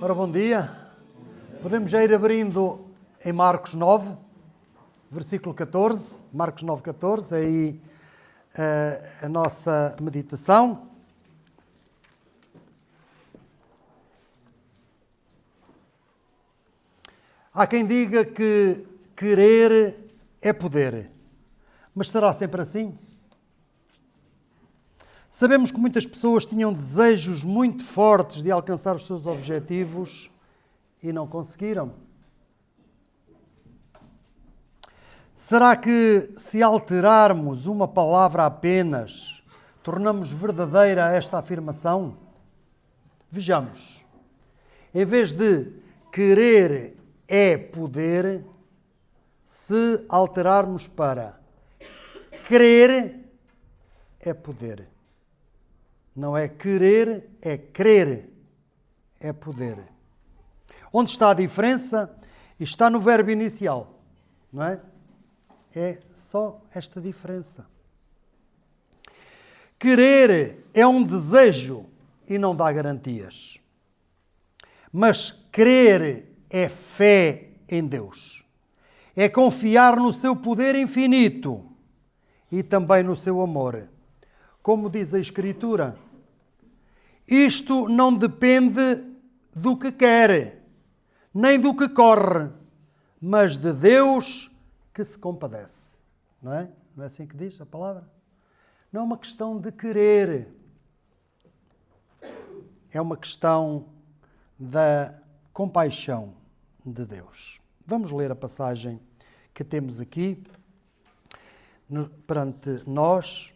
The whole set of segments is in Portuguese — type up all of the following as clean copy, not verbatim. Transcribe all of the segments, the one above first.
Ora, bom dia. Podemos já ir abrindo em Marcos 9, versículo 14. Marcos 9, 14, é aí a nossa meditação. Há quem diga que querer é poder. Mas será sempre assim? Sabemos que muitas pessoas tinham desejos muito fortes de alcançar os seus objetivos e não conseguiram. Será que, se alterarmos uma palavra apenas, tornamos verdadeira esta afirmação? Vejamos. Em vez de querer é poder, se alterarmos para crer é poder. Não é querer, é crer, é poder. Onde está a diferença? Está no verbo inicial, não é? É só esta diferença. Querer é um desejo e não dá garantias. Mas crer é fé em Deus. É confiar no seu poder infinito e também no seu amor. Como diz a Escritura, isto não depende do que quer, nem do que corre, mas de Deus que se compadece. Não é? Não é assim que diz a palavra? Não é uma questão de querer. É uma questão da compaixão de Deus. Vamos ler a passagem que temos aqui perante nós.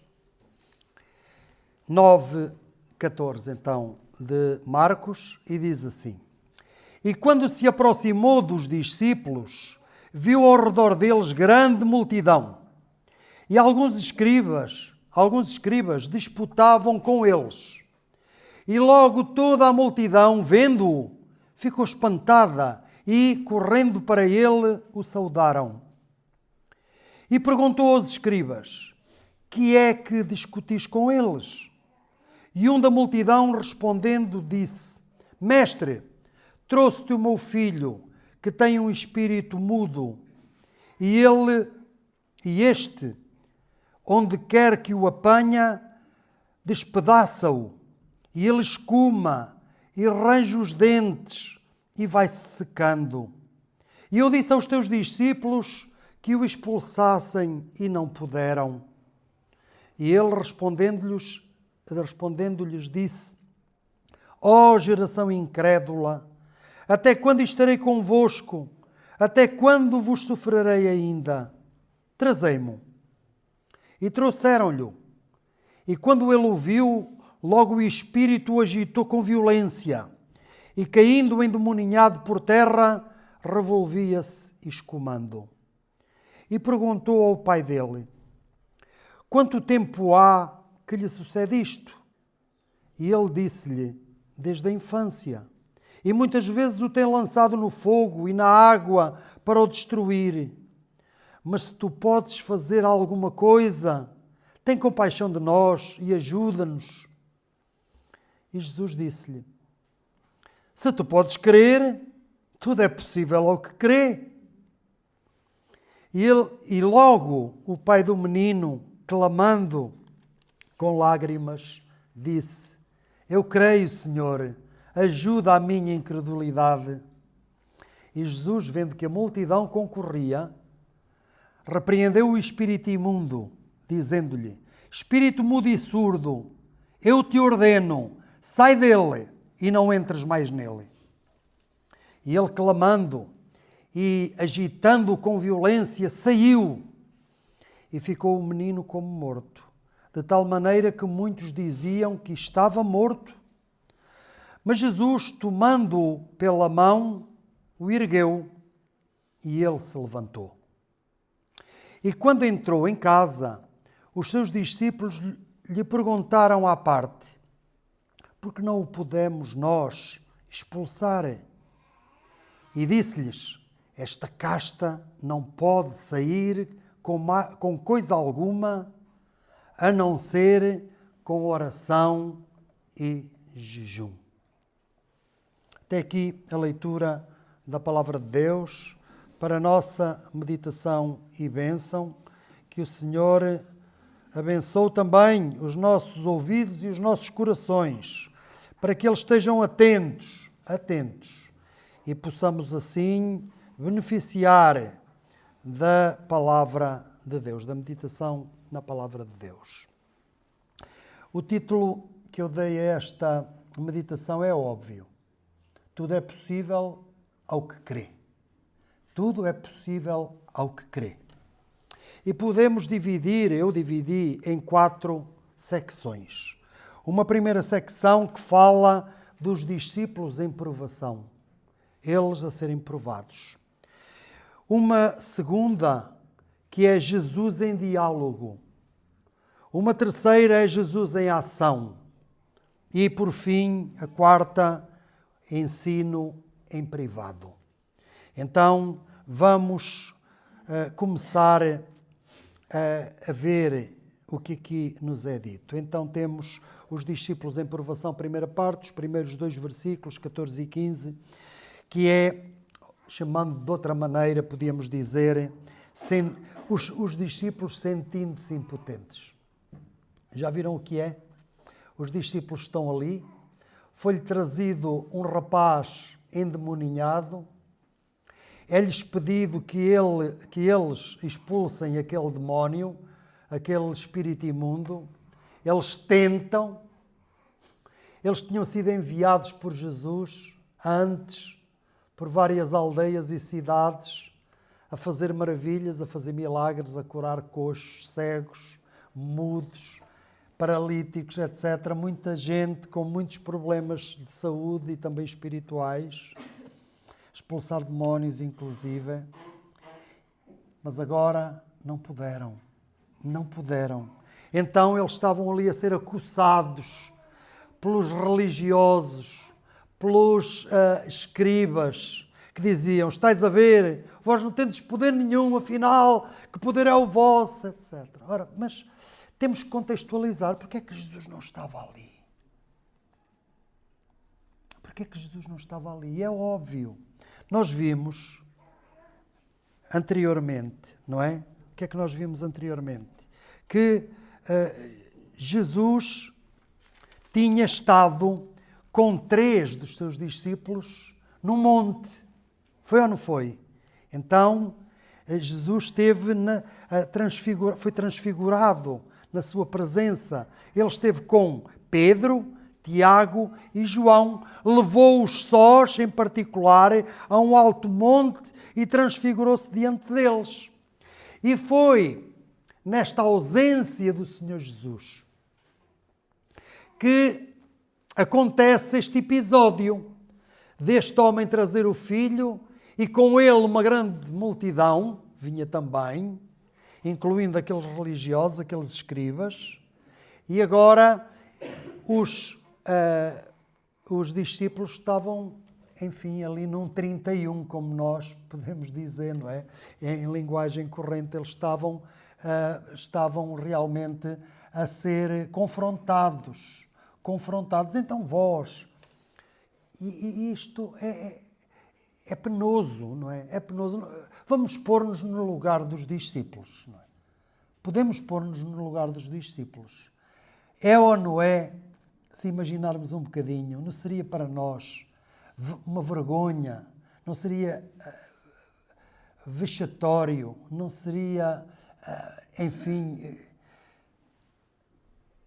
9, 14, então, de Marcos, e diz assim: E quando se aproximou dos discípulos, viu ao redor deles grande multidão, e alguns escribas disputavam com eles. E logo toda a multidão, vendo-o, ficou espantada e, correndo para ele, o saudaram. E perguntou aos escribas: Que é que discutis com eles? E um da multidão, respondendo, disse: Mestre, trouxe-te o meu filho, que tem um espírito mudo, e este, onde quer que o apanha, despedaça-o, e ele escuma, e range os dentes, e vai-se secando. E eu disse aos teus discípulos que o expulsassem, e não puderam. E ele, respondendo-lhes, disse: Ó geração incrédula, até quando estarei convosco? Até quando vos sofrerei ainda? Trazei-mo. E trouxeram-lhe. E quando ele o viu, logo o espírito o agitou com violência, e caindo endemoninhado por terra, revolvia-se escumando. E perguntou ao pai dele: Quanto tempo há que lhe sucede isto? E ele disse-lhe: Desde a infância. E muitas vezes o tem lançado no fogo e na água para o destruir. Mas se tu podes fazer alguma coisa, tem compaixão de nós e ajuda-nos. E Jesus disse-lhe: Se tu podes crer, tudo é possível ao que crê. E logo o pai do menino, clamando com lágrimas, disse: Eu creio, Senhor, ajuda a minha incredulidade. E Jesus, vendo que a multidão concorria, repreendeu o espírito imundo, dizendo-lhe: Espírito mudo e surdo, eu te ordeno, sai dele e não entres mais nele. E ele, clamando e agitando-o com violência, saiu, e ficou o menino como morto, de tal maneira que muitos diziam que estava morto. Mas Jesus, tomando-o pela mão, o ergueu, e ele se levantou. E quando entrou em casa, os seus discípulos lhe perguntaram à parte: Por que não o pudemos nós expulsar? E disse-lhes: Esta casta não pode sair com coisa alguma, a não ser com oração e jejum. Até aqui a leitura da Palavra de Deus para a nossa meditação e bênção. Que o Senhor abençoe também os nossos ouvidos e os nossos corações, para que eles estejam atentos, e possamos assim beneficiar da Palavra de Deus, da meditação na Palavra de Deus. O título que eu dei a esta meditação é óbvio. Tudo é possível ao que crê. Tudo é possível ao que crê. E podemos eu dividi em 4 secções. Uma primeira secção que fala dos discípulos em provação, eles a serem provados. Uma segunda, que é Jesus em diálogo. Uma terceira é Jesus em ação. E, por fim, a quarta, ensino em privado. Então, vamos começar a ver o que aqui nos é dito. Então, temos os discípulos em provação, primeira parte, os primeiros 2 versículos, 14 e 15, que é, chamando de outra maneira, podíamos dizer, os discípulos sentindo-se impotentes. Já viram o que é? Os discípulos estão ali, foi-lhe trazido um rapaz endemoninhado, é-lhes pedido que eles expulsem aquele demónio, aquele espírito imundo. Eles tentam. Eles tinham sido enviados por Jesus antes, por várias aldeias e cidades, a fazer maravilhas, a fazer milagres, a curar coxos, cegos, mudos, paralíticos, etc. Muita gente com muitos problemas de saúde e também espirituais. Expulsar demónios, inclusive. Mas agora não puderam. Então eles estavam ali a ser acossados pelos religiosos, pelos escribas, que diziam: estáis a ver, vós não tendes poder nenhum, afinal, que poder é o vosso, etc. Ora, mas temos que contextualizar. Porque é que Jesus não estava ali? Porque é que Jesus não estava ali? E é óbvio. Nós vimos anteriormente, não é? O que é que nós vimos anteriormente? Que Jesus tinha estado com 3 dos seus discípulos no monte. Foi ou não foi? Então, Jesus foi transfigurado na sua presença. Ele esteve com Pedro, Tiago e João, levou-os sós, em particular, a um alto monte e transfigurou-se diante deles. E foi nesta ausência do Senhor Jesus que acontece este episódio deste homem trazer o filho e com ele uma grande multidão, vinha também, incluindo aqueles religiosos, aqueles escribas, e agora os discípulos estavam, enfim, ali num 31, como nós podemos dizer, não é? Em linguagem corrente, eles estavam realmente a ser confrontados. Então vós, e isto é penoso, não é? É penoso. Vamos pôr-nos no lugar dos discípulos, não é? Podemos pôr-nos no lugar dos discípulos. É ou não é? Se imaginarmos um bocadinho, não seria para nós uma vergonha, não seria vexatório, não seria, enfim,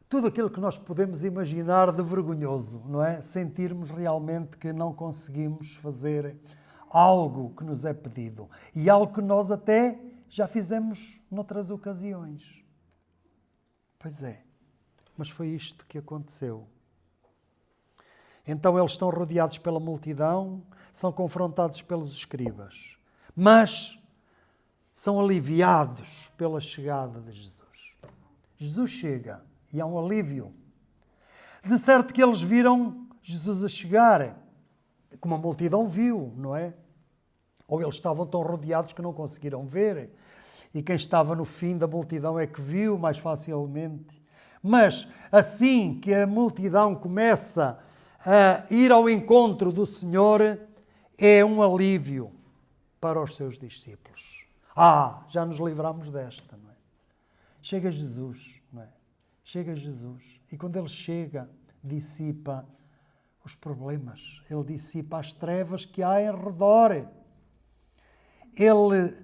tudo aquilo que nós podemos imaginar de vergonhoso, não é? Sentirmos realmente que não conseguimos fazer algo que nos é pedido. E algo que nós até já fizemos noutras ocasiões. Pois é, mas foi isto que aconteceu. Então eles estão rodeados pela multidão, são confrontados pelos escribas, mas são aliviados pela chegada de Jesus. Jesus chega e há um alívio. De certo que eles viram Jesus a chegar, como a multidão viu, não é? Ou eles estavam tão rodeados que não conseguiram ver, e quem estava no fim da multidão é que viu mais facilmente. Mas assim que a multidão começa a ir ao encontro do Senhor é um alívio para os seus discípulos. Já nos livramos desta, não é? Chega Jesus, não é? Chega Jesus. E quando Ele chega, dissipa os problemas. Ele dissipa as trevas que há em redor. Ele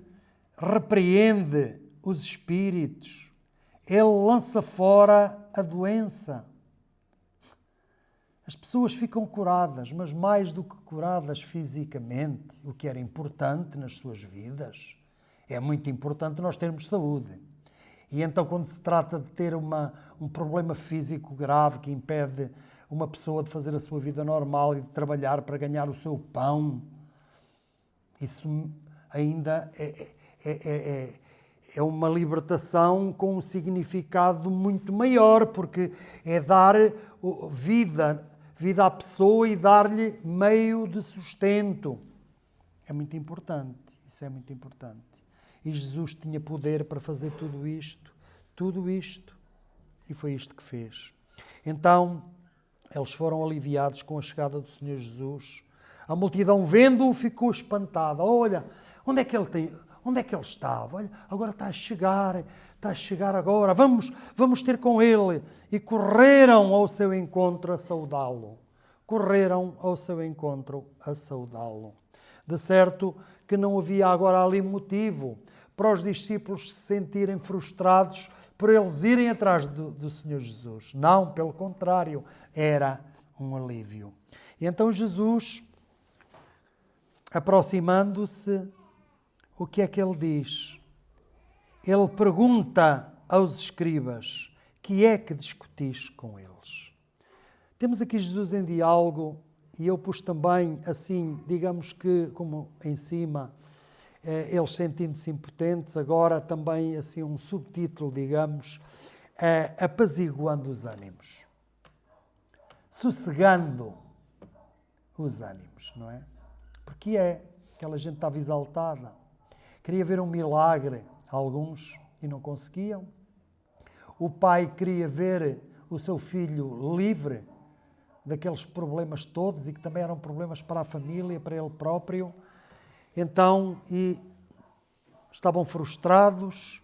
repreende os espíritos. Ele lança fora a doença. As pessoas ficam curadas, mas mais do que curadas fisicamente, o que era importante nas suas vidas, é muito importante nós termos saúde. E então, quando se trata de ter um problema físico grave que impede uma pessoa de fazer a sua vida normal e de trabalhar para ganhar o seu pão, isso ainda é uma libertação com um significado muito maior, porque é dar vida à pessoa e dar-lhe meio de sustento. É muito importante, isso é muito importante. E Jesus tinha poder para fazer tudo isto, e foi isto que fez. Então, eles foram aliviados com a chegada do Senhor Jesus. A multidão, vendo-o, ficou espantada. Olha, onde é que ele estava? Olha, agora está a chegar agora. Vamos ter com ele. E correram ao seu encontro a saudá-lo. De certo que não havia agora ali motivo para os discípulos se sentirem frustrados por eles irem atrás do Senhor Jesus. Não, pelo contrário, era um alívio. E então Jesus, aproximando-se, o que é que ele diz? Ele pergunta aos escribas: que é que discutis com eles? Temos aqui Jesus em diálogo, e eu pus também assim, digamos que como em cima, eles sentindo-se impotentes, agora também assim um subtítulo, digamos, apaziguando os ânimos, sossegando os ânimos, não é? Porque aquela gente estava exaltada, queria ver um milagre, alguns, e não conseguiam. O pai queria ver o seu filho livre daqueles problemas todos, e que também eram problemas para a família, para ele próprio. Então, e estavam frustrados.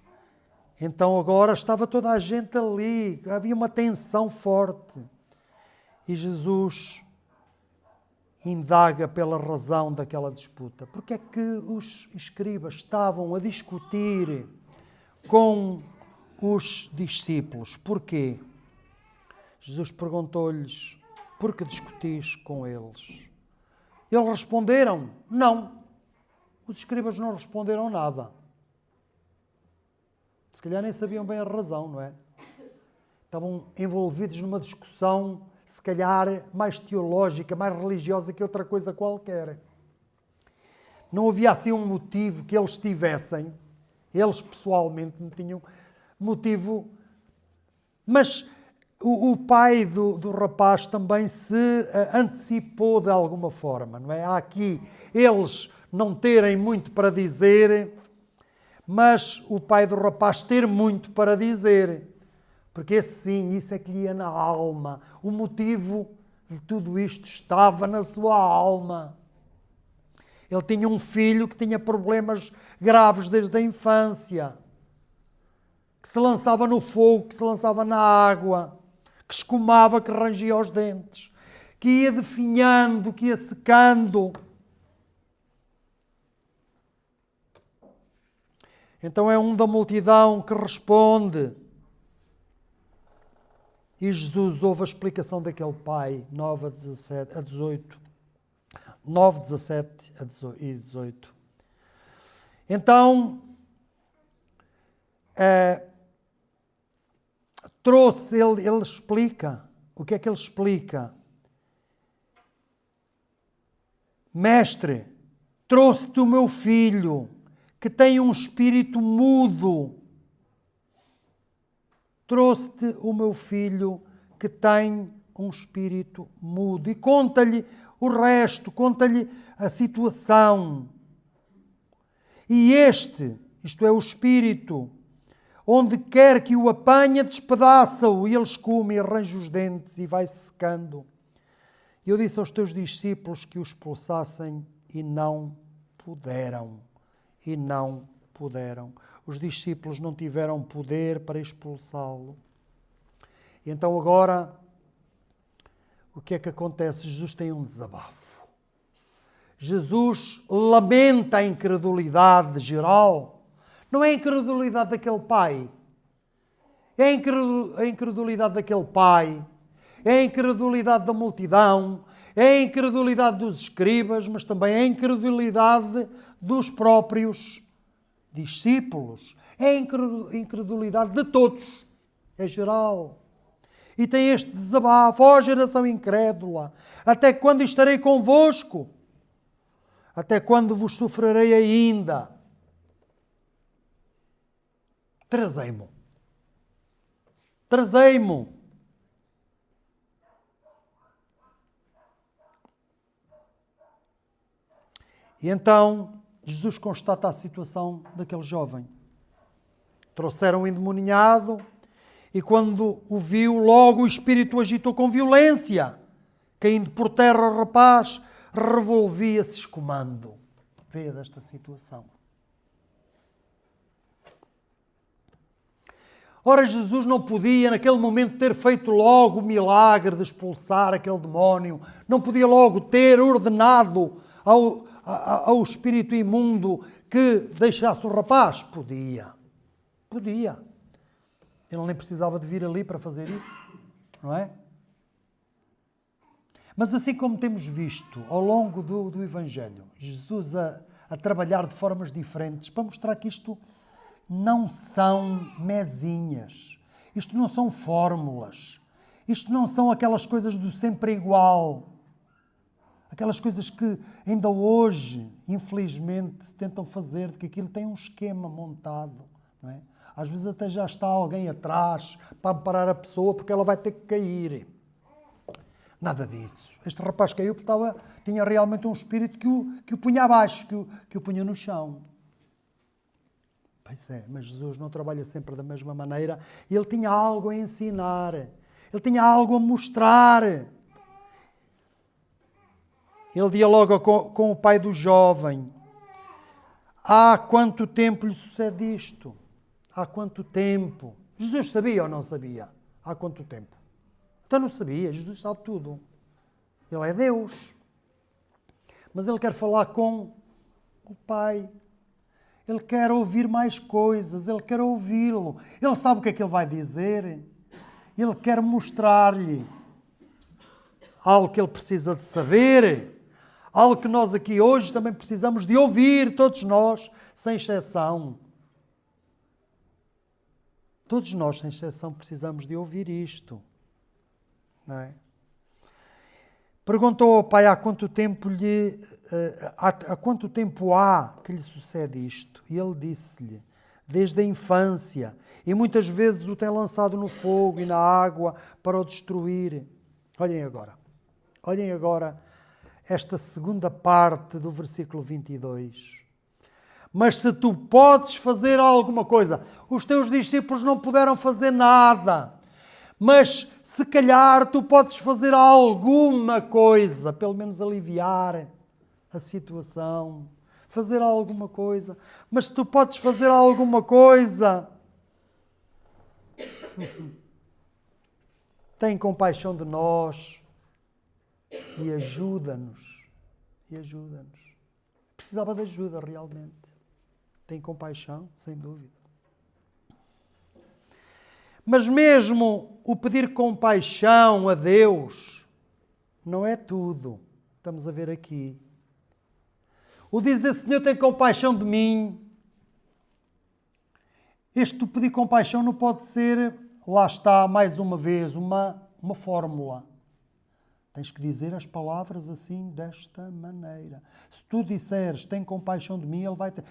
Então agora estava toda a gente ali, havia uma tensão forte. E Jesus indaga pela razão daquela disputa. Porque é que os escribas estavam a discutir com os discípulos? Porquê? Jesus perguntou-lhes: por que discutis com eles? Eles responderam: não. Os escribas não responderam nada. Se calhar nem sabiam bem a razão, não é? Estavam envolvidos numa discussão, se calhar mais teológica, mais religiosa que outra coisa qualquer. Não havia assim um motivo que eles tivessem. Eles pessoalmente não tinham motivo. Mas o pai do rapaz também se antecipou de alguma forma, não é? Há aqui eles não terem muito para dizer, mas o pai do rapaz ter muito para dizer. Porque assim, isso é que lhe ia na alma. O motivo de tudo isto estava na sua alma. Ele tinha um filho que tinha problemas graves desde a infância, que se lançava no fogo, que se lançava na água, que escumava, que rangia os dentes, que ia definhando, que ia secando. Então é um da multidão que responde. E Jesus ouve a explicação daquele pai, 9 a 18. 9, 17 e 18. Então, ele explica. O que é que ele explica? Mestre, trouxe-te o meu filho, que tem um espírito mudo. Trouxe-te o meu filho, que tem um espírito mudo. E conta-lhe o resto, conta-lhe a situação. E isto é o espírito, onde quer que o apanha, despedaça-o, e ele escume e arranja os dentes e vai secando. E eu disse aos teus discípulos que o expulsassem e não puderam. E não puderam. Os discípulos não tiveram poder para expulsá-lo. E então agora, o que é que acontece? Jesus tem um desabafo. Jesus lamenta a incredulidade geral. Não é a incredulidade daquele pai. É a incredulidade daquele pai. É a incredulidade da multidão. É a incredulidade dos escribas, mas também é a incredulidade dos próprios discípulos. É a incredulidade de todos. É geral. E tem este desabafo: ó geração incrédula, até quando estarei convosco? Até quando vos sofrerei ainda? Trazei-mo. Trazei-mo. E então Jesus constata a situação daquele jovem. Trouxeram o endemoniado e quando o viu, logo o espírito o agitou com violência. Caindo por terra o rapaz, revolvia-se escumando. Veja desta situação. Ora, Jesus não podia, naquele momento, ter feito logo o milagre de expulsar aquele demónio. Não podia logo ter ordenado ao espírito imundo que deixasse o rapaz. Podia. Podia. Ele nem precisava de vir ali para fazer isso. Não é? Mas assim como temos visto ao longo do Evangelho, Jesus a trabalhar de formas diferentes para mostrar que isto não são mezinhas, isto não são fórmulas, isto não são aquelas coisas do sempre igual, aquelas coisas que ainda hoje, infelizmente, se tentam fazer, de que aquilo tem um esquema montado, não é? Às vezes até já está alguém atrás para amparar a pessoa porque ela vai ter que cair. Nada disso. Este rapaz caiu porque tinha realmente um espírito que o punha abaixo, que o punha no chão. Pois é, mas Jesus não trabalha sempre da mesma maneira. Ele tinha algo a ensinar. Ele tinha algo a mostrar. Ele dialoga com o pai do jovem. Há quanto tempo lhe sucede isto? Há quanto tempo? Jesus sabia ou não sabia? Há quanto tempo? Então não sabia, Jesus sabe tudo. Ele é Deus. Mas ele quer falar com o Pai. Ele quer ouvir mais coisas, ele quer ouvi-lo. Ele sabe o que é que ele vai dizer. Ele quer mostrar-lhe algo que ele precisa de saber. Algo que nós aqui hoje também precisamos de ouvir, todos nós, sem exceção. Todos nós, sem exceção, precisamos de ouvir isto. Não é? Perguntou ao pai há quanto tempo há que lhe sucede isto. E ele disse-lhe, desde a infância, e muitas vezes o tem lançado no fogo e na água para o destruir. Olhem agora esta segunda parte do versículo 22. Mas se tu podes fazer alguma coisa, os teus discípulos não puderam fazer nada. Mas se calhar tu podes fazer alguma coisa, pelo menos aliviar a situação, fazer alguma coisa. Mas se tu podes fazer alguma coisa, tem compaixão de nós e ajuda-nos. E ajuda-nos. Precisava de ajuda realmente. Tem compaixão, sem dúvida. Mas mesmo o pedir compaixão a Deus não é tudo. Estamos a ver aqui. O dizer, Senhor, tem compaixão de mim. Este pedir compaixão não pode ser, lá está, mais uma vez, uma fórmula. Tens que dizer as palavras assim, desta maneira. Se tu disseres, tem compaixão de mim, ele vai ter...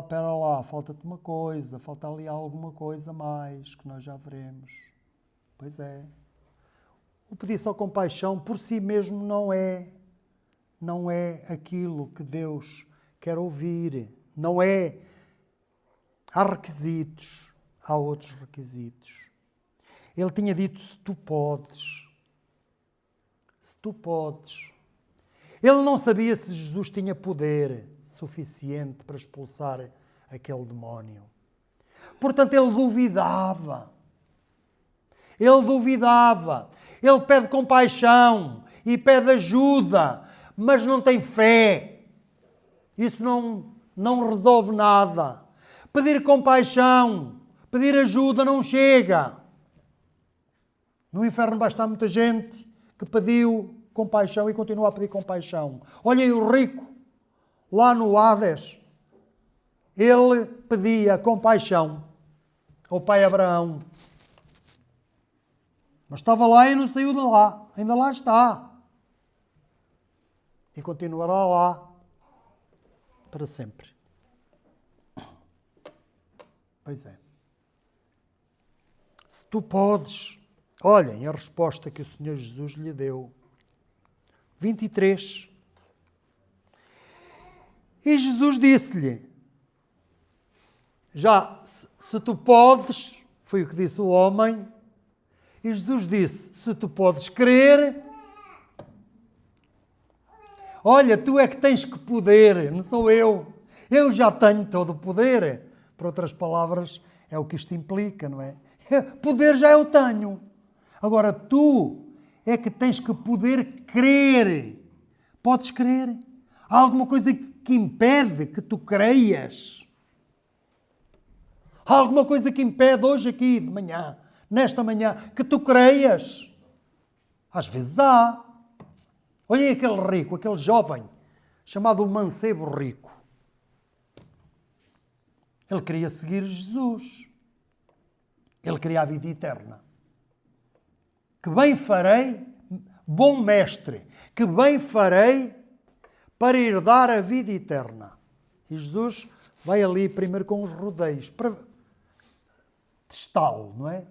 espera lá, falta-te uma coisa, falta ali alguma coisa mais, que nós já veremos. Pois é. O pedir só compaixão por si mesmo não é aquilo que Deus quer ouvir. Não é. Há requisitos, há outros requisitos. Ele tinha dito, se tu podes. se tu podes. Ele não sabia se Jesus tinha poder suficiente para expulsar aquele demónio. Portanto, ele duvidava. Ele duvidava. Ele pede compaixão e pede ajuda, mas não tem fé. Isso não resolve nada. Pedir compaixão, pedir ajuda não chega. No inferno vai estar muita gente que pediu compaixão e continua a pedir compaixão. Olhem o rico, lá no Hades, ele pedia compaixão ao pai Abraão. Mas estava lá e não saiu de lá. Ainda lá está. E continuará lá para sempre. Pois é. Se tu podes, olhem a resposta que o Senhor Jesus lhe deu. 23. E Jesus disse-lhe, já, se tu podes, foi o que disse o homem, e Jesus disse, se tu podes crer, olha, tu é que tens que poder, não sou eu. Eu já tenho todo o poder. Por outras palavras, é o que isto implica, não é? Poder já eu tenho. Agora, tu é que tens que poder crer. Podes crer? Há alguma coisa que impede que tu creias? Há alguma coisa que impede hoje aqui de manhã, nesta manhã, que tu creias? Às vezes há. Olhem aquele rico, aquele jovem, chamado o mancebo rico. Ele queria seguir Jesus. Ele queria a vida eterna. Que bem farei, bom mestre, que bem farei para herdar a vida eterna. E Jesus vai ali primeiro com os rodeios, para testá-lo, não é?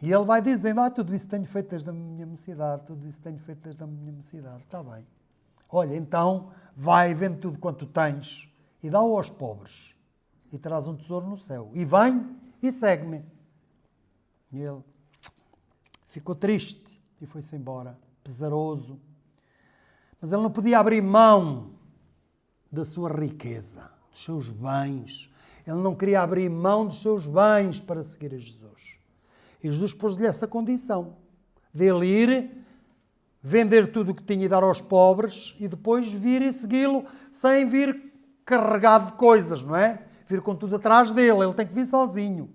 E ele vai dizendo, tudo isso tenho feito desde a minha mocidade, tudo isso tenho feito desde a minha mocidade. Está bem. Olha, então, vai, vende tudo quanto tens e dá-o aos pobres. E terás um tesouro no céu. E vem e segue-me. E ele ficou triste e foi-se embora, pesaroso. Mas ele não podia abrir mão da sua riqueza, dos seus bens. Ele não queria abrir mão dos seus bens para seguir a Jesus. E Jesus pôs-lhe essa condição, dele ir, vender tudo o que tinha e dar aos pobres e depois vir e segui-lo sem vir carregado de coisas, não é? Vir com tudo atrás dele, ele tem que vir sozinho.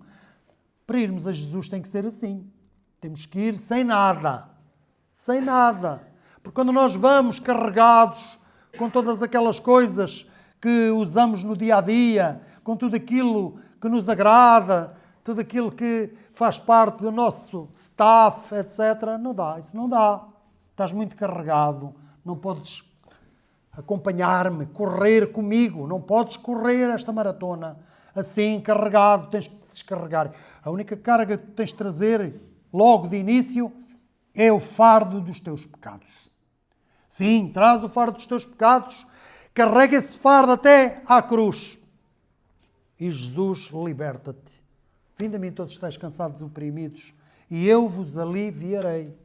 Para irmos a Jesus tem que ser assim. Temos que ir sem nada. Sem nada. Porque quando nós vamos carregados com todas aquelas coisas que usamos no dia a dia, com tudo aquilo que nos agrada, tudo aquilo que faz parte do nosso staff, etc., não dá. Isso não dá. Estás muito carregado. Não podes acompanhar-me, correr comigo. Não podes correr esta maratona assim, carregado. Tens que descarregar. A única carga que tens de trazer logo de início é o fardo dos teus pecados. Sim, traz o fardo dos teus pecados, carrega esse fardo até à cruz. E Jesus liberta-te. Vinde a mim todos estáis cansados e oprimidos, e eu vos aliviarei.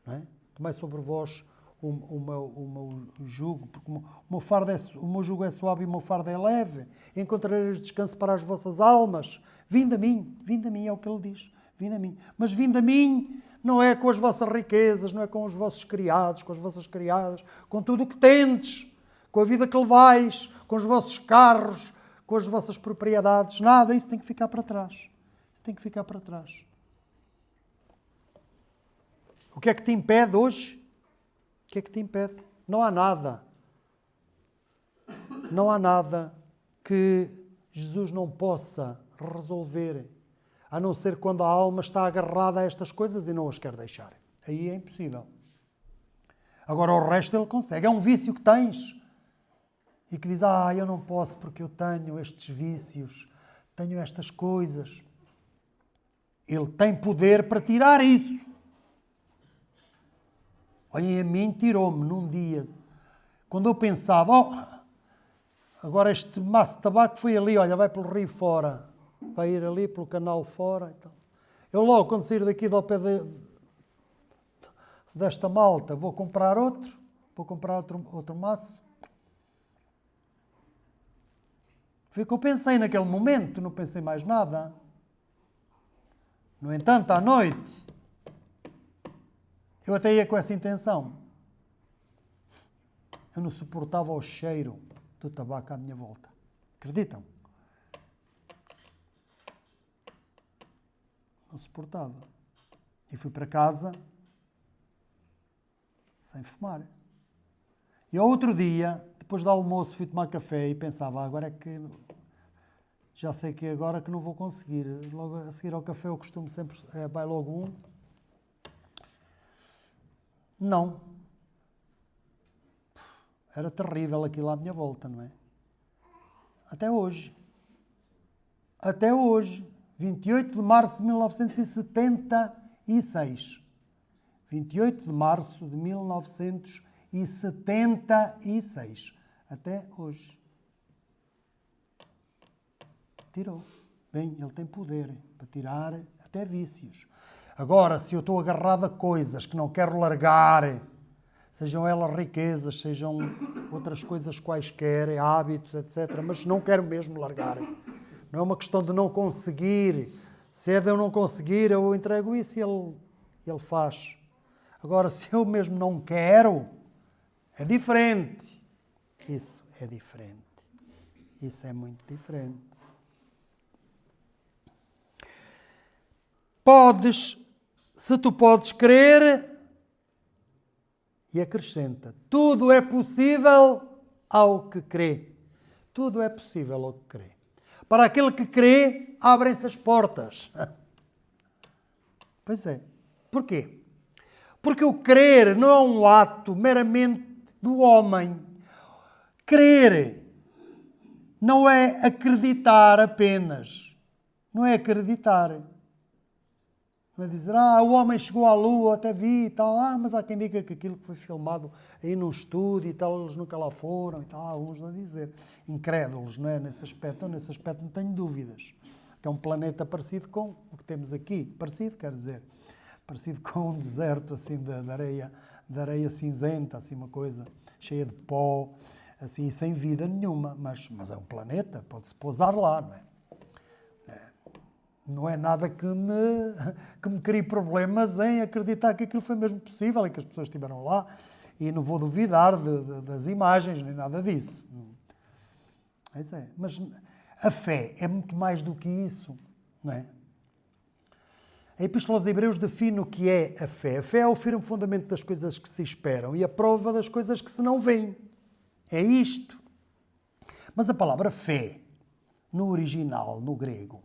Não é? Tomai sobre vós o meu jugo, porque o meu jugo é suave e o meu fardo é leve. Encontrareis descanso para as vossas almas. Vinde a mim, é o que ele diz. Vinde a mim. Mas vinde a mim não é com as vossas riquezas, não é com os vossos criados, com as vossas criadas, com tudo o que tendes, com a vida que levais, com os vossos carros, com as vossas propriedades. Nada, isso tem que ficar para trás. Isso tem que ficar para trás. O que é que te impede hoje? O que é que te impede? Não há nada. Não há nada que Jesus não possa resolver, a não ser quando a alma está agarrada a estas coisas e não as quer deixar. Aí é impossível. Agora o resto ele consegue. É um vício que tens e que diz, eu não posso porque eu tenho estes vícios, tenho estas coisas. Ele tem poder para tirar isso. Olhem, a mim tirou-me num dia, quando eu pensava, agora este maço de tabaco foi ali, olha, vai pelo rio fora, vai ir ali pelo canal fora. Então. Eu logo, quando sair daqui ao pé desta malta, vou comprar outro maço. Foi o que eu pensei naquele momento, não pensei mais nada. No entanto, à noite, eu até ia com essa intenção. Eu não suportava o cheiro do tabaco à minha volta. Acreditam? Não suportava. E fui para casa sem fumar. E ao outro dia, depois do almoço, fui tomar café e pensava, agora é que já sei que agora que não vou conseguir. Logo a seguir ao café eu costumo sempre, vai logo um. Não. Era terrível aquilo à minha volta, não é? Até hoje. Até hoje. 28 de março de 1976. 28 de março de 1976. Até hoje. Tirou. Bem, ele tem poder para tirar até vícios. Agora, se eu estou agarrado a coisas que não quero largar, sejam elas riquezas, sejam outras coisas quaisquer, hábitos, etc., mas não quero mesmo largar. Não é uma questão de não conseguir. Se é de eu não conseguir, eu entrego isso e ele faz. Agora, se eu mesmo não quero, é diferente. Isso é diferente. Isso é muito diferente. Se tu podes crer, e acrescenta, tudo é possível ao que crê. Tudo é possível ao que crê. Para aquele que crê, abrem-se as portas. Pois é. Porquê? Porque o crer não é um ato meramente do homem. Crer não é acreditar apenas. Não é acreditar. Não é dizer, o homem chegou à Lua, até vi e tal. Mas há quem diga que aquilo que foi filmado aí num estúdio e tal, eles nunca lá foram e tal. Há alguns a dizer. Incrédulos, não é? Nesse aspecto não tenho dúvidas. Que é um planeta parecido com o que temos aqui. Parecido, quer dizer, parecido com um deserto assim de areia cinzenta, assim uma coisa cheia de pó, assim, sem vida nenhuma. Mas é um planeta, pode-se pousar lá, não é? Não é nada que me crie problemas em acreditar que aquilo foi mesmo possível e que as pessoas estiveram lá. E não vou duvidar das imagens, nem nada disso. Isso é. Mas a fé é muito mais do que isso, não é? A Epístola aos Hebreus define o que é a fé. A fé é o firme fundamento das coisas que se esperam e a prova das coisas que se não veem. É isto. Mas a palavra fé, no original, no grego,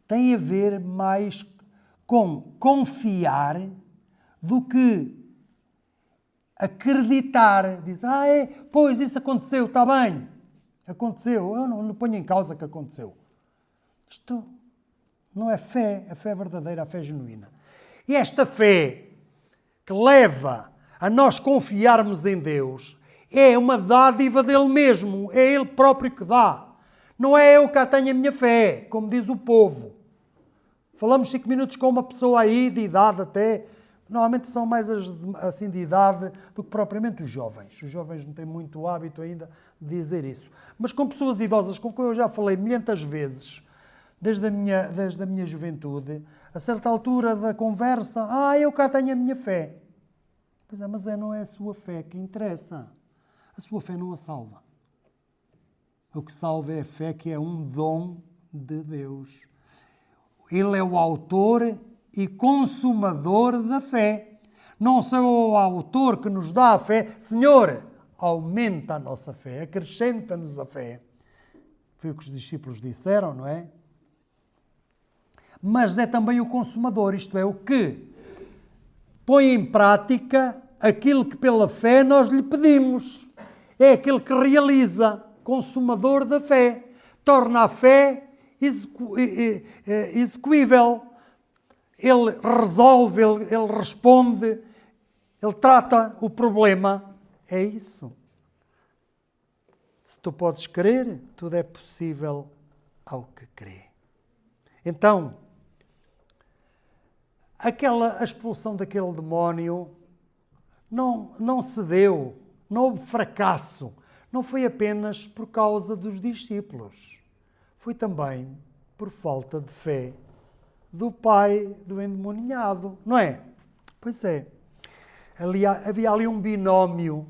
tem a ver mais com confiar do que acreditar. Diz, pois isso aconteceu, está bem. Aconteceu, eu não ponho em causa que aconteceu. Isto não é fé, a fé verdadeira, a fé genuína. E esta fé que leva a nós confiarmos em Deus é uma dádiva dele mesmo, é ele próprio que dá. Não é eu que tenho a minha fé, como diz o povo. Falamos 5 minutos com uma pessoa aí, de idade até, normalmente são mais assim de idade do que propriamente os jovens. Os jovens não têm muito hábito ainda de dizer isso. Mas com pessoas idosas com quem eu já falei milhentas vezes, desde a minha juventude, a certa altura da conversa, eu cá tenho a minha fé. Pois é, mas não é a sua fé que interessa. A sua fé não a salva. O que salva é a fé, que é um dom de Deus. Ele é o autor e consumador da fé. Não só o autor que nos dá a fé. Senhor, aumenta a nossa fé, acrescenta-nos a fé. Foi o que os discípulos disseram, não é? Mas é também o consumador, isto é, o que põe em prática aquilo que pela fé nós lhe pedimos. É aquele que realiza, consumador da fé. Torna a fé execuível. Ele resolve, ele responde, ele trata o problema. É isso. Se tu podes crer, tudo é possível ao que crê. Então, a expulsão daquele demónio não cedeu, não houve fracasso. Não foi apenas por causa dos discípulos. Foi também por falta de fé do pai do endemoninhado, não é? Pois é. Havia ali um binómio.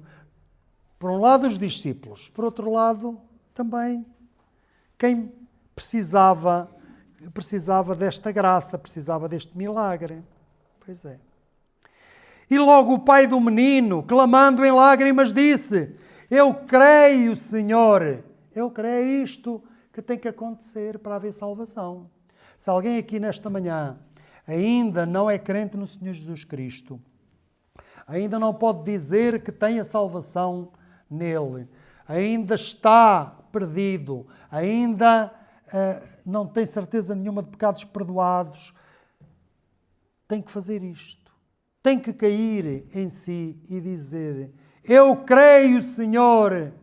Por um lado, os discípulos. Por outro lado, também quem precisava desta graça, precisava deste milagre. Pois é. E logo o pai do menino, clamando em lágrimas, disse: eu creio, Senhor. Eu creio, é isto que tem que acontecer para haver salvação. Se alguém aqui nesta manhã ainda não é crente no Senhor Jesus Cristo, ainda não pode dizer que tem a salvação nele, ainda está perdido, ainda não tem certeza nenhuma de pecados perdoados, tem que fazer isto. Tem que cair em si e dizer: eu creio, Senhor,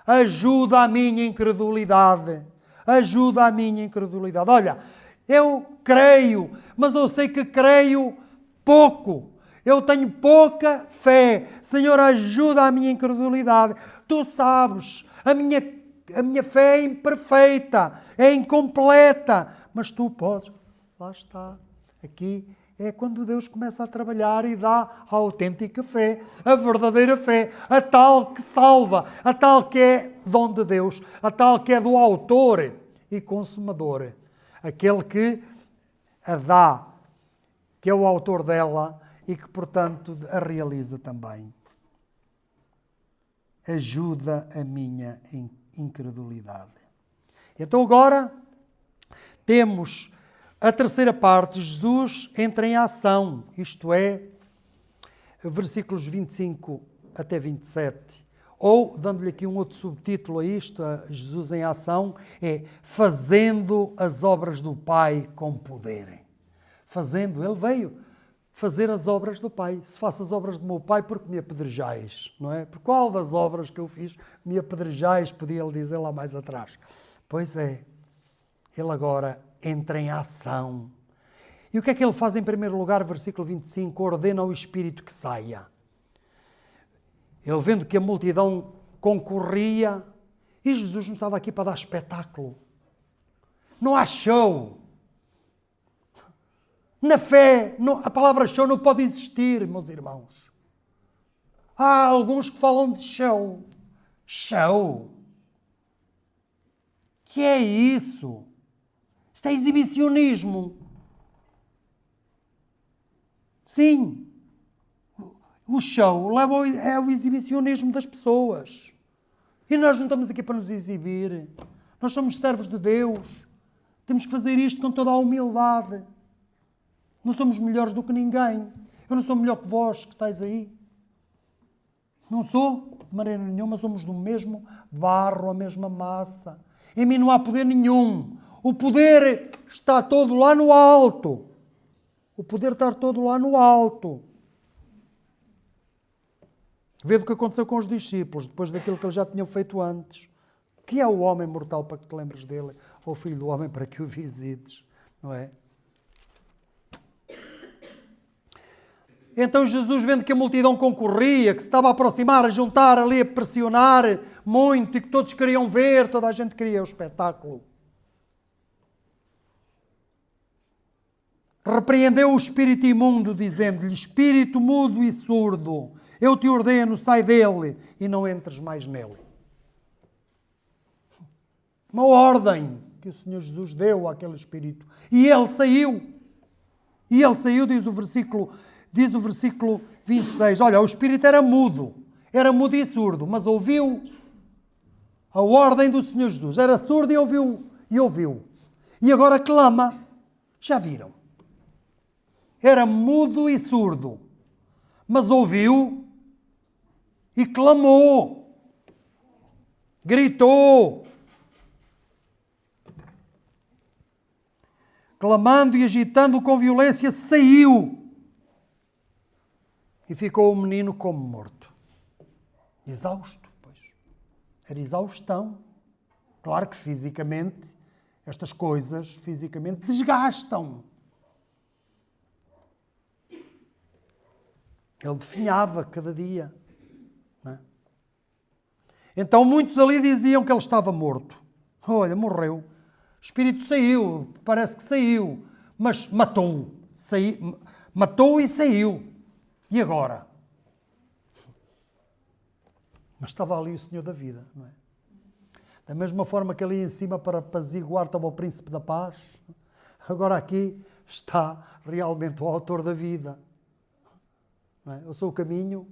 ajuda a minha incredulidade. Ajuda a minha incredulidade. Olha, eu creio, mas eu sei que creio pouco. Eu tenho pouca fé. Senhor, ajuda a minha incredulidade. Tu sabes, a minha fé é imperfeita, é incompleta, mas tu podes. Lá está. Aqui é quando Deus começa a trabalhar e dá a autêntica fé, a verdadeira fé, a tal que salva, a tal que é dom de Deus, a tal que é do autor e consumador, aquele que a dá, que é o autor dela e que, portanto, a realiza também. Ajuda a minha incredulidade. Então agora temos a terceira parte. Jesus entra em ação, isto é, versículos 25 até 27. Ou, dando-lhe aqui um outro subtítulo a isto, a Jesus em ação, é fazendo as obras do Pai com poder. Fazendo, ele veio fazer as obras do Pai. Se faço as obras do meu Pai, porque me apedrejais, não é? Por qual das obras que eu fiz me apedrejais, podia ele dizer lá mais atrás. Pois é, ele agora entra em ação. E o que é que ele faz em primeiro lugar? Versículo 25, ordena ao Espírito que saia. Ele vendo que a multidão concorria, e Jesus não estava aqui para dar espetáculo. Não há show. Na fé, a palavra show não pode existir, meus irmãos. Há alguns que falam de show. Show? Que é isso? Isto é exibicionismo. Sim. O show é o exibicionismo das pessoas. E nós não estamos aqui para nos exibir. Nós somos servos de Deus. Temos que fazer isto com toda a humildade. Não somos melhores do que ninguém. Eu não sou melhor que vós que estáis aí. Não sou, de maneira nenhuma, somos do mesmo barro, a mesma massa. Em mim não há poder nenhum. O poder está todo lá no alto. O poder está todo lá no alto. Vê o que aconteceu com os discípulos, depois daquilo que eles já tinham feito antes. Que é o homem mortal para que te lembres dele, ou o filho do homem para que o visites, não é? Então Jesus, vendo que a multidão concorria, que se estava a aproximar, a juntar ali, a pressionar muito, e que todos queriam ver, toda a gente queria o espetáculo, repreendeu o espírito imundo, dizendo-lhe: espírito mudo e surdo, eu te ordeno, sai dele e não entres mais nele. Uma ordem que o Senhor Jesus deu àquele espírito. E ele saiu. E ele saiu, diz o versículo 26. Olha, o espírito era mudo e surdo, mas ouviu a ordem do Senhor Jesus. Era surdo e ouviu. E agora clama. Já viram? Era mudo e surdo, mas ouviu e clamou, gritou, clamando e agitando com violência, saiu e ficou o menino como morto. Exausto, pois. Era exaustão. Claro que fisicamente, estas coisas fisicamente desgastam. Ele definhava cada dia. Não é? Então muitos ali diziam que ele estava morto. Olha, morreu. O espírito saiu, parece que saiu, mas matou. Matou e saiu. E agora? Mas estava ali o Senhor da vida, não é? Da mesma forma que ali em cima para apaziguar estava o príncipe da paz, agora aqui está realmente o autor da vida. Não é? Eu sou o caminho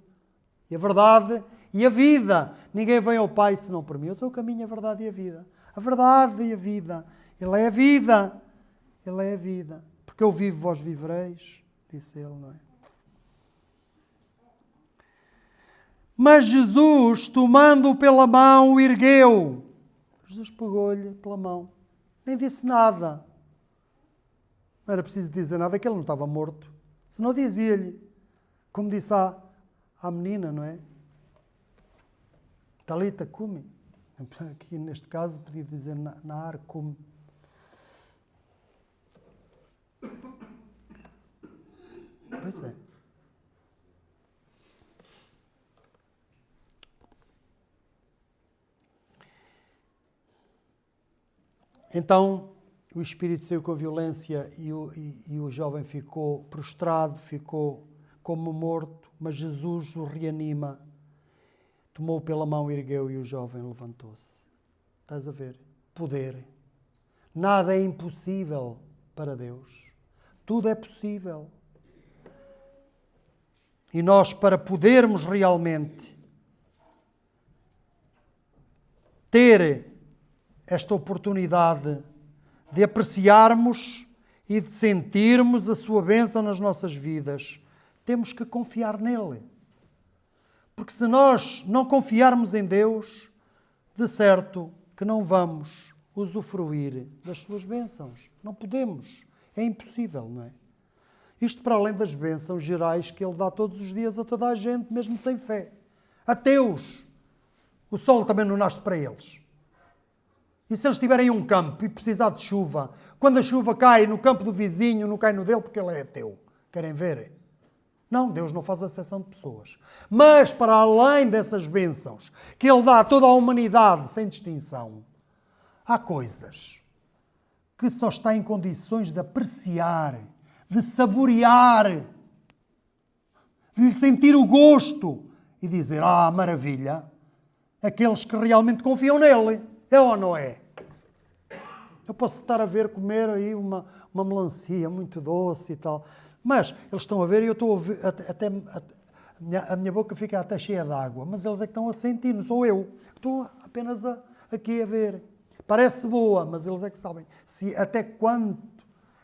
e a verdade e a vida. Ninguém vem ao Pai senão por mim. Eu sou o caminho, a verdade e a vida. A verdade e a vida. Ele é a vida. Ele é a vida. Porque eu vivo, vós vivereis, disse ele, não é? Mas Jesus, tomando-o pela mão, o ergueu. Jesus pegou-lhe pela mão. Nem disse nada. Não era preciso dizer nada, que ele não estava morto. Senão dizia-lhe, como disse à menina, não é? Talita cumi. Aqui neste caso podia dizer Naar cumi. Pois é. Então o espírito saiu com violência e o jovem ficou prostrado, ficou como morto, mas Jesus o reanima, tomou pela mão, ergueu e o jovem levantou-se. Estás a ver? Poder. Nada é impossível para Deus. Tudo é possível. E nós, para podermos realmente ter esta oportunidade de apreciarmos e de sentirmos a sua bênção nas nossas vidas, temos que confiar nele. Porque se nós não confiarmos em Deus, de certo que não vamos usufruir das suas bênçãos. Não podemos. É impossível, não é? Isto para além das bênçãos gerais que Ele dá todos os dias a toda a gente, mesmo sem fé. Ateus. O sol também não nasce para eles. E se eles estiverem em um campo e precisar de chuva, quando a chuva cai no campo do vizinho, não cai no dele porque ele é ateu. Querem ver? Não, Deus não faz acepção de pessoas. Mas, para além dessas bênçãos que Ele dá a toda a humanidade, sem distinção, há coisas que só está em condições de apreciar, de saborear, de lhe sentir o gosto e dizer, maravilha, aqueles que realmente confiam nele. É ou não é? Eu posso estar a ver comer aí uma melancia muito doce e tal, mas eles estão a ver e eu estou a ver, a minha boca fica até cheia de água, mas eles é que estão a sentir, não sou eu. Estou apenas aqui a ver. Parece boa, mas eles é que sabem até quanto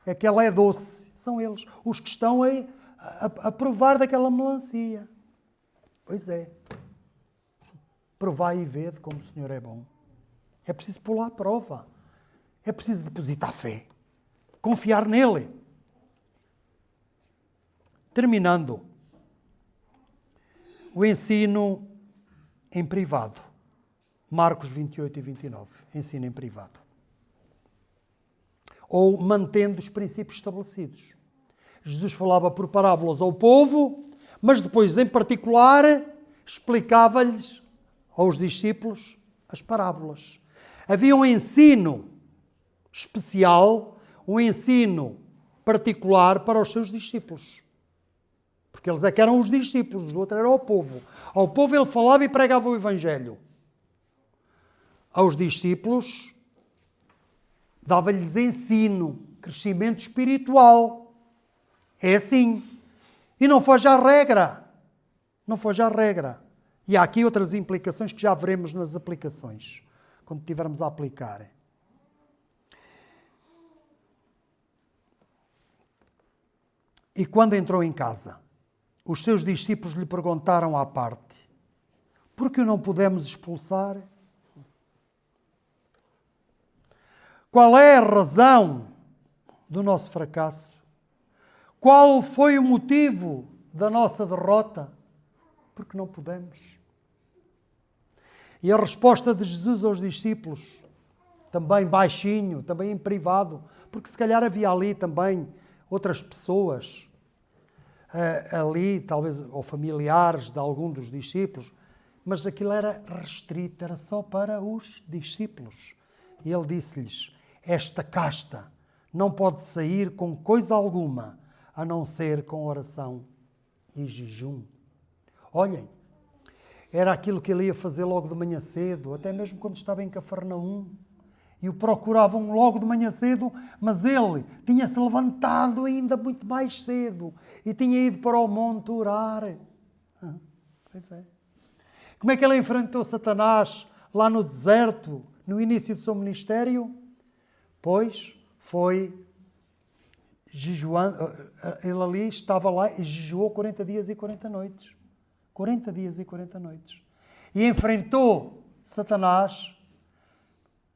é que ela é doce. São eles os que estão a provar daquela melancia. Pois é. Provai e vede como o Senhor é bom. É preciso pô-lo à prova. É preciso depositar fé. Confiar nele. Terminando. O ensino em privado. Marcos 28 e 29. Ensino em privado. Ou mantendo os princípios estabelecidos. Jesus falava por parábolas ao povo, mas depois, em particular, explicava-lhes aos discípulos as parábolas. Havia um ensino especial, um ensino particular para os seus discípulos. Porque eles é que eram os discípulos, o outro era o povo. Ao povo ele falava e pregava o Evangelho. Aos discípulos dava-lhes ensino, crescimento espiritual. É assim. E não foge à regra. Não foge à regra. E há aqui outras implicações que já veremos nas aplicações, quando estivermos a aplicar. E quando entrou em casa, os seus discípulos lhe perguntaram à parte, por que o não podemos expulsar? Qual é a razão do nosso fracasso? Qual foi o motivo da nossa derrota? Porque não podemos. E a resposta de Jesus aos discípulos, também baixinho, também em privado, porque se calhar havia ali também outras pessoas, ali, talvez, ou familiares de algum dos discípulos, mas aquilo era restrito, era só para os discípulos. E ele disse-lhes, esta casta não pode sair com coisa alguma, a não ser com oração e jejum. Olhem, era aquilo que ele ia fazer logo de manhã cedo, até mesmo quando estava em Cafarnaum. E o procuravam logo de manhã cedo, mas ele tinha-se levantado ainda muito mais cedo e tinha ido para o monte orar. Pois é. Como é que ele enfrentou Satanás lá no deserto, no início do seu ministério? Pois foi jejuando, ele ali estava lá e jejuou 40 dias e 40 noites. 40 dias e 40 noites. E enfrentou Satanás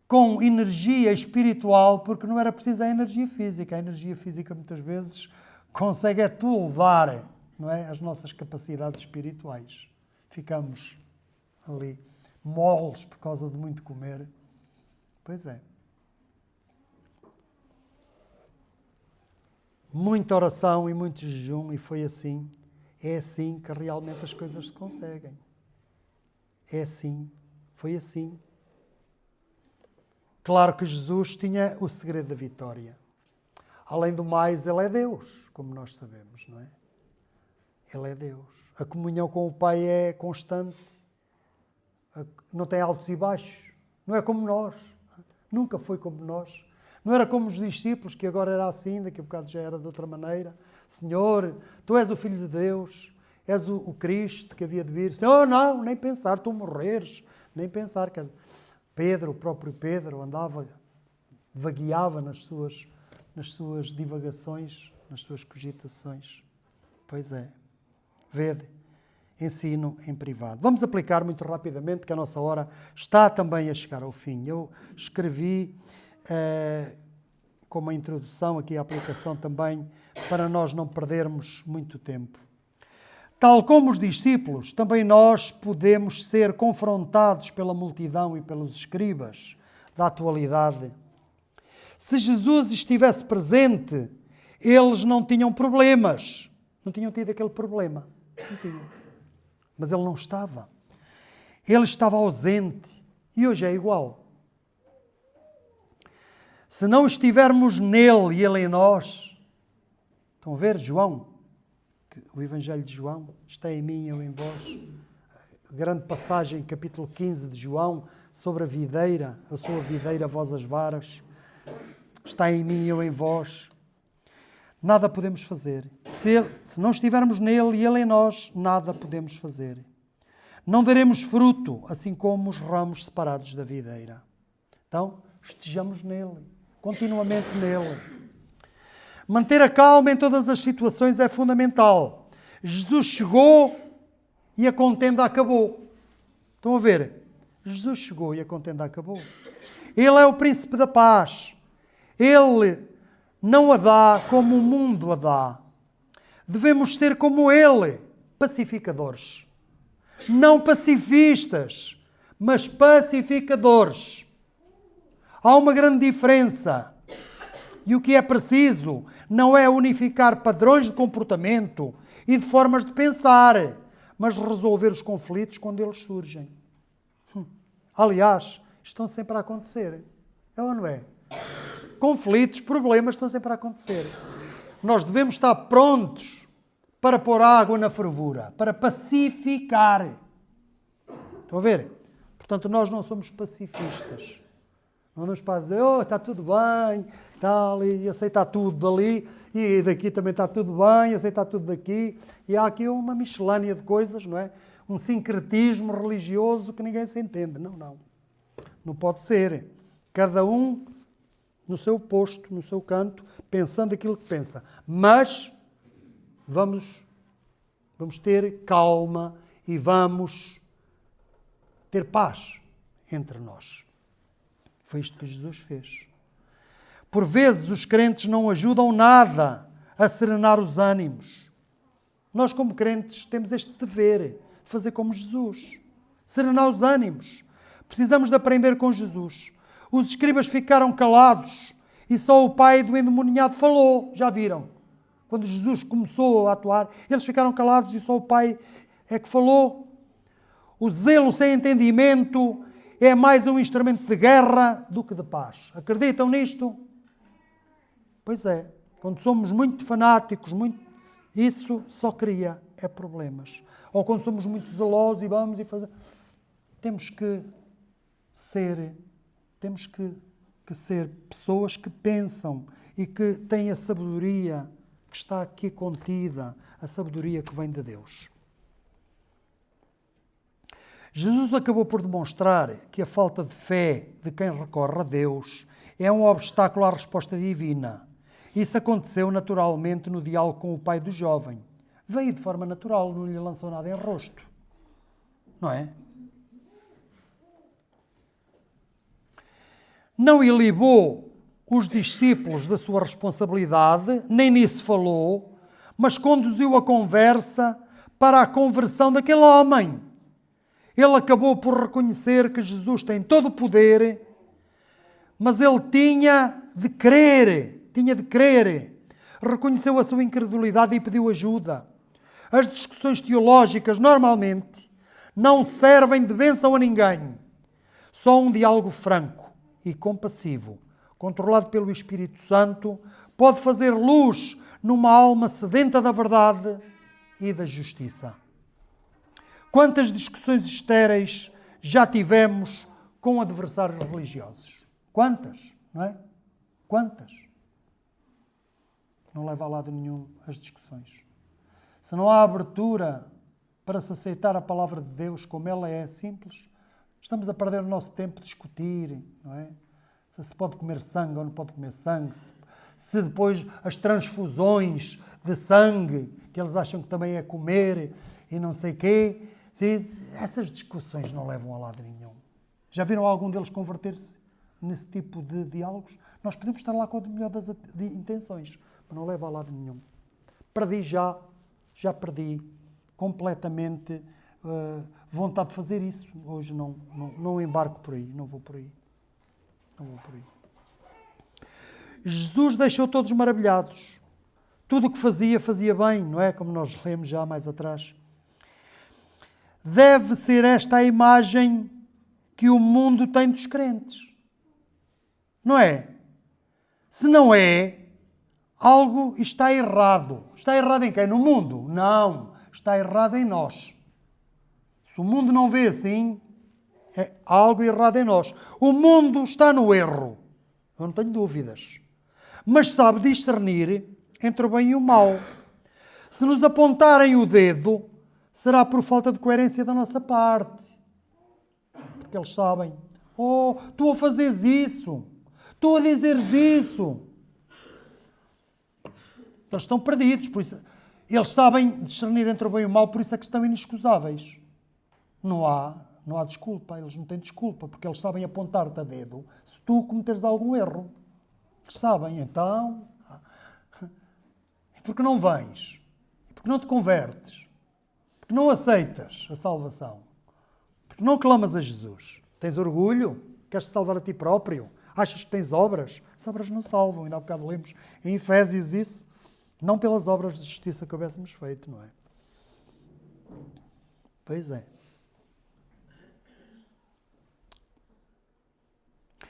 com energia espiritual, porque não era preciso a energia física. A energia física muitas vezes consegue toldar, não é, as nossas capacidades espirituais. Ficamos ali moles por causa de muito comer. Pois é. Muita oração e muito jejum, e foi assim. É assim que realmente as coisas se conseguem. É assim. Foi assim. Claro que Jesus tinha o segredo da vitória. Além do mais, ele é Deus, como nós sabemos, não é? Ele é Deus. A comunhão com o Pai é constante. Não tem altos e baixos. Não é como nós. Nunca foi como nós. Não era como os discípulos, que agora era assim, daqui a bocado já era de outra maneira. Senhor, Tu és o Filho de Deus, és o Cristo que havia de vir. Senhor, não, nem pensar, Tu morreres, nem pensar. Pedro, o próprio Pedro, andava, vagueava nas suas divagações, nas suas cogitações. Pois é. Vede, ensino em privado. Vamos aplicar muito rapidamente, que a nossa hora está também a chegar ao fim. Eu escrevi como a introdução aqui à aplicação também, para nós não perdermos muito tempo. Tal como os discípulos, também nós podemos ser confrontados pela multidão e pelos escribas da atualidade. Se Jesus estivesse presente, eles não tinham problemas. Não tinham tido aquele problema. Não tinham. Mas ele não estava. Ele estava ausente. E hoje é igual. Se não estivermos nele e ele em nós, estão a ver, João, o Evangelho de João, está em mim e eu em vós. A grande passagem, capítulo 15 de João, sobre a videira, eu sou a videira, vós as varas, está em mim e eu em vós. Nada podemos fazer. Se não estivermos nele e ele em nós, nada podemos fazer. Não daremos fruto, assim como os ramos separados da videira. Então, estejamos nele, continuamente nele. Manter a calma em todas as situações é fundamental. Jesus chegou e a contenda acabou. Estão a ver? Jesus chegou e a contenda acabou. Ele é o príncipe da paz. Ele não a dá como o mundo a dá. Devemos ser como ele, pacificadores. Não pacifistas, mas pacificadores. Há uma grande diferença. E o que é preciso não é unificar padrões de comportamento e de formas de pensar, mas resolver os conflitos quando eles surgem. Aliás, estão sempre a acontecer. É ou não é? Conflitos, problemas estão sempre a acontecer. Nós devemos estar prontos para pôr água na fervura, para pacificar. Estão a ver? Portanto, nós não somos pacifistas. Não andamos para dizer, está tudo bem, tal, e aceitar tudo dali, e daqui também está tudo bem, aceitar tudo daqui. E há aqui uma miscelânea de coisas, não é? Um sincretismo religioso que ninguém se entende. Não, não. Não pode ser. Cada um no seu posto, no seu canto, pensando aquilo que pensa. Mas vamos ter calma e vamos ter paz entre nós. Foi isto que Jesus fez. Por vezes os crentes não ajudam nada a serenar os ânimos. Nós, como crentes, temos este dever de fazer como Jesus. Serenar os ânimos. Precisamos de aprender com Jesus. Os escribas ficaram calados e só o pai do endemoniado falou. Já viram? Quando Jesus começou a atuar, eles ficaram calados e só o Pai é que falou. O zelo sem entendimento é mais um instrumento de guerra do que de paz. Acreditam nisto? Pois é. Quando somos muito fanáticos, isso só cria problemas. Ou quando somos muito zelosos e vamos e fazer... Temos que ser pessoas que pensam e que têm a sabedoria que está aqui contida, a sabedoria que vem de Deus. Jesus acabou por demonstrar que a falta de fé de quem recorre a Deus é um obstáculo à resposta divina. Isso aconteceu naturalmente no diálogo com o pai do jovem. Veio de forma natural, não lhe lançou nada em rosto. Não é? Não ilibou os discípulos da sua responsabilidade, nem nisso falou, mas conduziu a conversa para a conversão daquele homem. Ele acabou por reconhecer que Jesus tem todo o poder, mas ele tinha de crer. Reconheceu a sua incredulidade e pediu ajuda. As discussões teológicas, normalmente, não servem de bênção a ninguém. Só um diálogo franco e compassivo, controlado pelo Espírito Santo, pode fazer luz numa alma sedenta da verdade e da justiça. Quantas discussões estéreis já tivemos com adversários religiosos? Quantas, não é? Quantas? Não leva a lado nenhum as discussões. Se não há abertura para se aceitar a palavra de Deus como ela é simples, estamos a perder o nosso tempo a discutir, não é? Se pode comer sangue ou não pode comer sangue, se depois as transfusões de sangue, que eles acham que também é comer e não sei quê, essas discussões não levam a lado nenhum. Já viram algum deles converter-se nesse tipo de diálogos? Nós podemos estar lá com a melhor das intenções, mas não leva a lado nenhum. Já perdi completamente vontade de fazer isso. Hoje não embarco por aí, não vou por aí. Jesus deixou todos maravilhados. Tudo o que fazia bem, não é? Como nós lemos já mais atrás. Deve ser esta a imagem que o mundo tem dos crentes. Não é? Se não é, algo está errado. Está errado em quem? No mundo? Não. Está errado em nós. Se o mundo não vê assim, é algo errado em nós. O mundo está no erro. Eu não tenho dúvidas. Mas sabe discernir entre o bem e o mal. Se nos apontarem o dedo, será por falta de coerência da nossa parte. Porque eles sabem. Oh, tu a fazeres isso. Tu a dizeres isso. Eles estão perdidos. Por isso, eles sabem discernir entre o bem e o mal, por isso é que estão inexcusáveis. Não há desculpa. Eles não têm desculpa, porque eles sabem apontar-te a dedo se tu cometeres algum erro. Eles sabem, então... E por que não vens? E por que não te convertes? Porque não aceitas a salvação? Porque não clamas a Jesus? Tens orgulho? Queres te salvar a ti próprio? Achas que tens obras? As obras não salvam. Ainda há bocado lemos em Efésios isso. Não pelas obras de justiça que houvéssemos feito, não é? Pois é.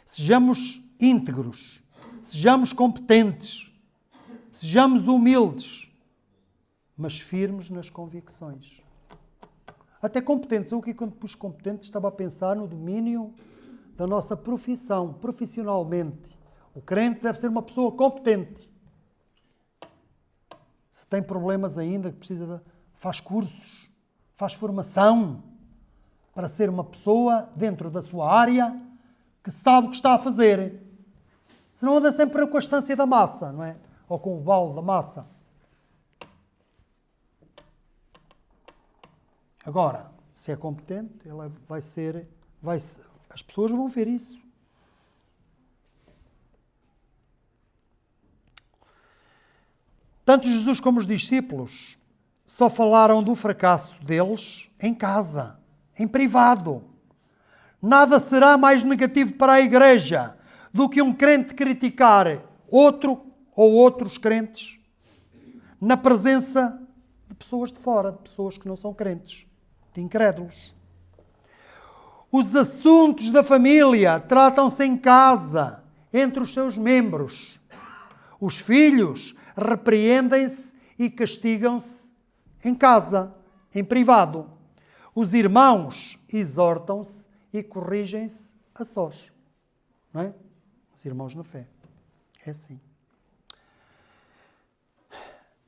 Sejamos íntegros. Sejamos competentes. Sejamos humildes. Mas firmes nas convicções. Até competentes. Eu aqui, quando pus competentes, estava a pensar no domínio da nossa profissão, profissionalmente. O crente deve ser uma pessoa competente. Se tem problemas ainda, que precisa faz cursos, faz formação para ser uma pessoa dentro da sua área que sabe o que está a fazer. Senão anda sempre com a estância da massa, não é? Ou com o balde da massa. Agora, se é competente, ele as pessoas vão ver isso. Tanto Jesus como os discípulos só falaram do fracasso deles em casa, em privado. Nada será mais negativo para a igreja do que um crente criticar outro ou outros crentes. na presença de pessoas de fora, de pessoas que não são crentes, de incrédulos. Os assuntos da família tratam-se em casa, entre os seus membros. Os filhos repreendem-se e castigam-se em casa, em privado. Os irmãos exortam-se e corrigem-se a sós. Não é? Os irmãos na fé. É assim.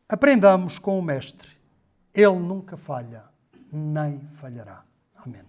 Aprendamos com o Mestre. Ele nunca falha, nem falhará. Amém.